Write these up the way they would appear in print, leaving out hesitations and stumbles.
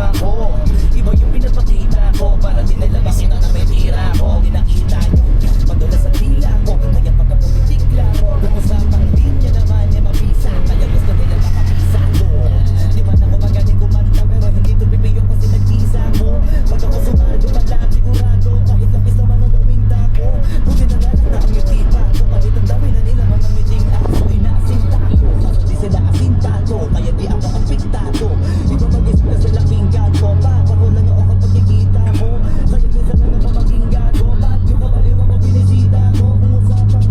ginawa ko. Iba yung pinapakita ko, para di nila makita na may tira ko. Di nakita nyo, madulas sa tila ko, kaya pagka pumitikla ko, kung usapang linya naman ay mabisa, kaya gusto nila makapisa ko. Di man ako magaling kumanta, pero hindi to pipiyo kasi nagtisa ko. Pag ako sumado pala, sigurado, kahit lapis naman ang gawing tako. Buti na nga lang na ang yutipa ko, kahit ang dami na nila mga ngiting aso, inaasinta ko. Di sila asintado, kaya di ako ang piktado. Iba mag-isip sa laking gago, ako lang ako kapag nakikita ko. Kaya minsan na naman maging gago, ba't yung kabaliw ako binisita ko? Kung usapang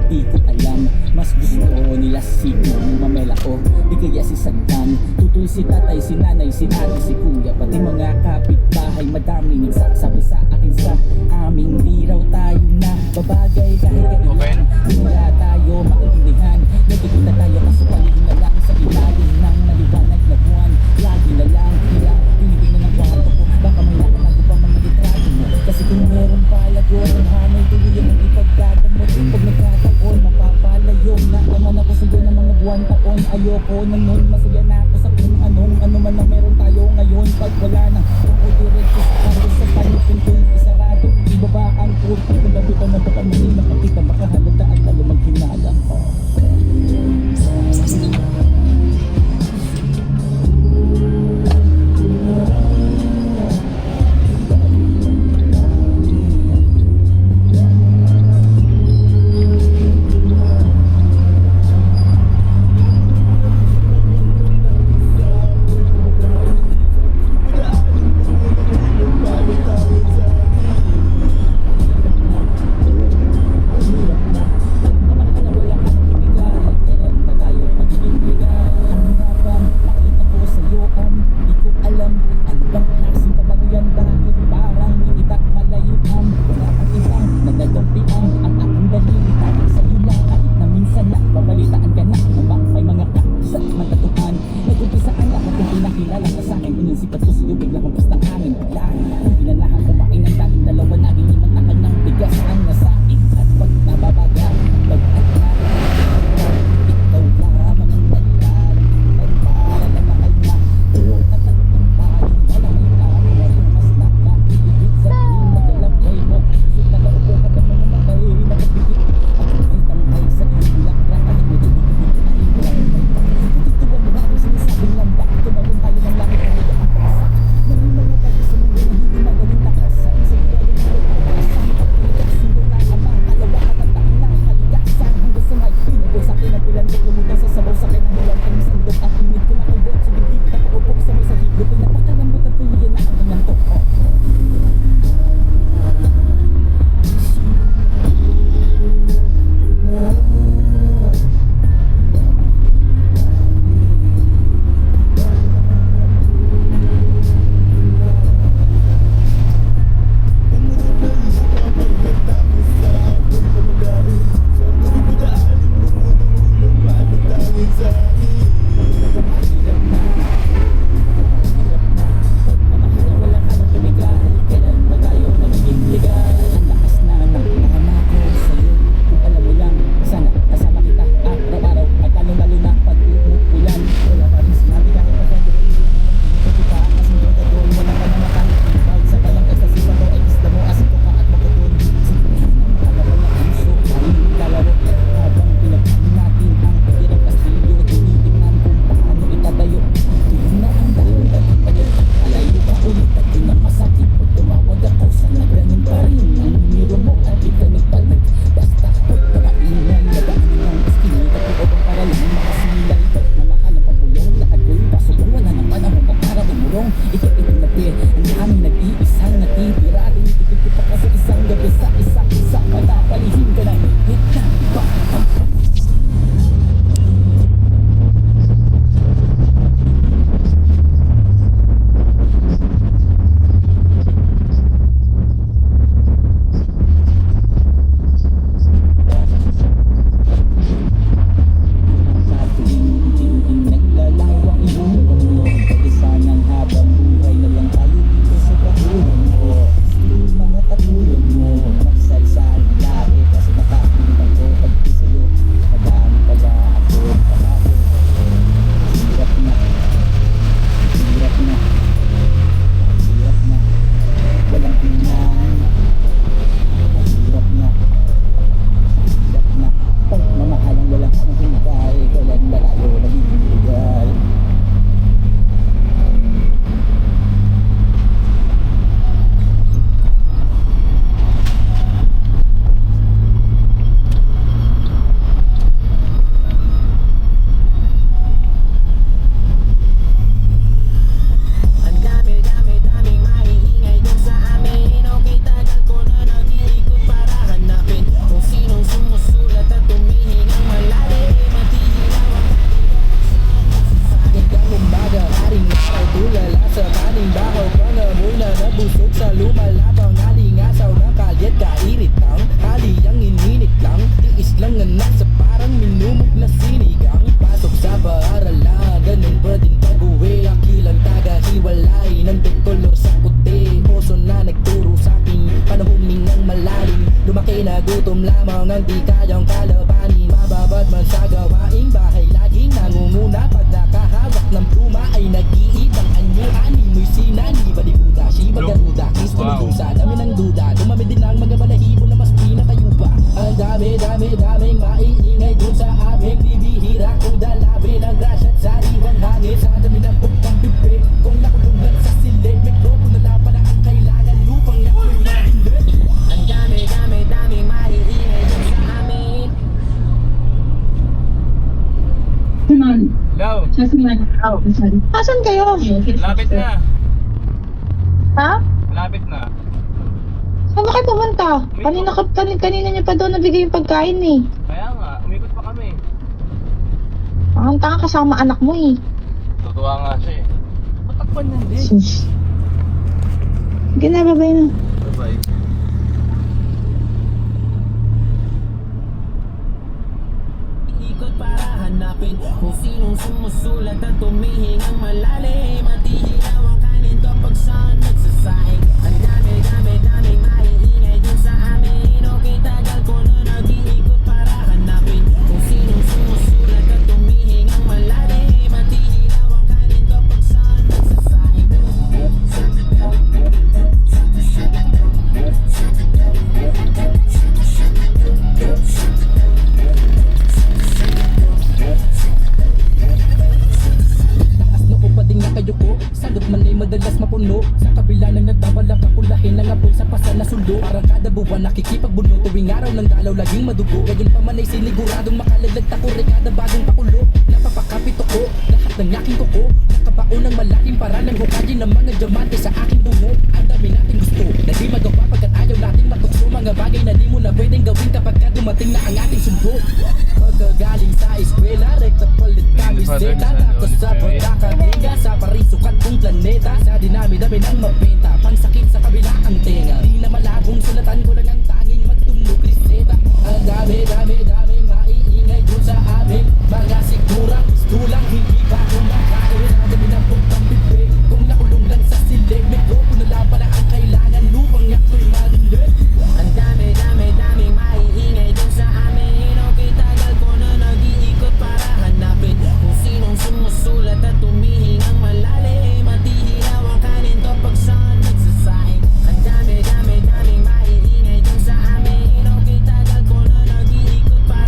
Di ko alam, mas gusto nila si Mamela o di kaya si Santan. Tutul si tatay, si nanay, si ate, si kuya, pati mga kapitbahay. Madami nagsasabi sa akin sa aming di raw tayo na babagay kahit kailan. Wala tayo maintindihan, nagkikita tayo kaso paligid na lang sa ilalim ng maliwanag na buwan. Lagi na lang nilang tinitingnan ng kwarto ko, baka may nakatago pa mga litrato mo. Kasi kung meron palago, ang hanay tuloy ang ipagdadamot. Pag nagkataon, mapapalayo na naman ako sa'yo ng mga buwan taon. Ayoko na nun, masaya na ako sa kung anong ano man na meron tayo ngayon. Pag wala na, kung diretso sa karo sa panig, pinto'y isarado. Ibaba ang kurti, kung labitan na baka mali nakakita, baka halata at talo maghinala. man di kayang kalabanin. Mababad man sa gawaing bahay, laging nangunguna. Pag nakahawak ng pluma ay nag-iibang anyo. Ani mo'y sinani, balibuda, shiba garuda, kiss ko ng dusa. Dami ng duda, dumami din ang mga balahibo na mas pinakayupa. Ang daming maiingay dun sa aming bibihira. Kung dalabi ng grasya at sa iwang hangin. Sa dami ng pagkang bibig, kung nakulungan sa silid. Mikropono na pala ang kailangan, lupang ako'y mahindit. Ang daming maiingay dun sa amin. Naman. Hello, Just like, oh, sorry. Asan kayo? lapit na. Ha? Lapit na. Saan ba kayo pumunta? Kanina niyo pa doon nabigay yung pagkain eh. Kaya nga, umikot pa kami. Ang tanga kasama anak mo eh. Tutuwa nga siya eh. Matakpan yan din. Sus. Sige na, babay na. Bye-bye. Ikot para hanapin kung sinong sumusulat at tumihingang malalim. At ihilaw ang kanin kapag saan nagsasaing. Ang daming maiingay dun sa amin. Okay, tagal ko na nag-iikot para hanapin kung sinong sumusulat at tumihingang malalim. At ihilaw ang kanin kapag saan nagsasaing. Taas na upading nakayuko, sagot man ay madalas mapuno. Sa kabila ng nagdawala kapulahin ng apoy sa pasa na sundo. Parang kada buwan nakikipagbuno, tuwing araw ng dalaw laging madugo. Gayon pa man ay siniguradong makalaglag tako, kada bagong pakulo. Napapakapit ako, lahat ng aking kuko. Nakabaon ng malalim para ng hukadin ng mga diamante sa aking bungo. Ang dami nating gusto, na di magawa pagkat ayaw nating matukso. Mga bagay na di mo na pwedeng gawin kapag ka dumating na ang ating sundo. Pagkagaling sa eskwela, rekta palit kami seta. Tapos sa pagkakatinga sa parisukat kong planeta. Sa dinami-dami ng mabenta, pangsakit sa kabila ang tenga. Di na malabong sulatan ko lang ang tanging magtunog reseta. Ang daming maiingay dun sa amin. Mga sigura, tulang hindi pa kumakain. Ang dami ng pagkang bibig, kung nakulong lang sa silig. Mikropono na pala ang kailangan, lupang ako'y malindig. Ang daming maiingay dun sa amin. Okay, tagal ko na nag-iikot para hanapin kung sinong sumusulat at tumihingang malalim. At ihilaw ang kanin kapag saan nagsasaing. Ang daming maiingay dun sa amin. Okay, tagal ko na nag-iikot para